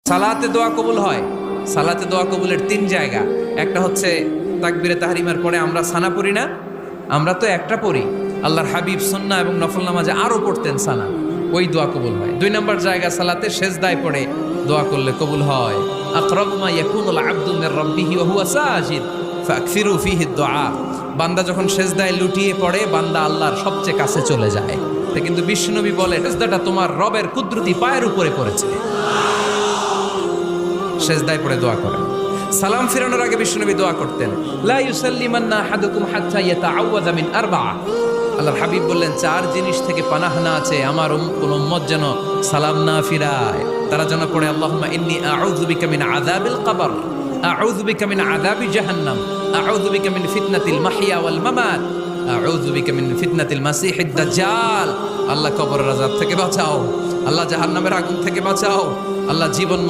সালাতে দোয়া কবুল হয়। সালাতে দোয়া কবুলের 3 জায়গা। একটা হচ্ছে তাকবীরে তাহরিমার পরে আমরা সানা পড়ি না, আমরা তো একটা পড়ি। আল্লাহর হাবিব সুন্নাহ এবং নফল নামাজে আরো পড়তেন সানা, ওই দোয়া কবুল হয়। 2 নম্বর জায়গা সালাতে সেজদায় পড়ে দোয়া করলে কবুল হয়। আকরাবু মা ইয়াকুনুল আবদু মির রাব্বিহি ওয়া হুয়া সাজিদ ফাকসিরু ফিহি দুআ। বান্দা যখন সেজদায় লুটিয়ে পড়ে, বান্দা আল্লাহর সবচেয়ে কাছে চলে যায়। তা কিন্তু বিশ্বনবী বলে সেজদাটা তোমার রবের কুদরতি পায়ের উপরে পড়েছে। সেজদায় পড়ে দোয়া করেন। সালাম ফিরানোর আগে বিশ্বনবী দোয়া করতেন, লা ইউসাল্লিমান্না আহাদুকুম হাত্তা ইয়াতাআওয়াযা মিন আরবা'a। আল্লাহর হাবিব বললেন 4 জিনিস থেকে পানাহ না আছে আমার কোন উম্মত যেন সালাম না ফিরায়। তারা যেন পড়ে আল্লাহুম্মা ইন্নী আউযু বিকা মিন আযাবিল কবর, আউযু বিকা মিন আযাবি জাহান্নাম, আউযু বিকা মিন ফিতনাতিল মাহইয়া ওয়াল মামাত, আউযু বিকা মিন ফিতনাতিল মাসিহিদ দাজ্জাল। আল্লাহ কবরের আযাব থেকে বাঁচাও, আল্লাহ জাহান্নামের আগুন থেকে বাঁচাও, আল্লাহ জীবন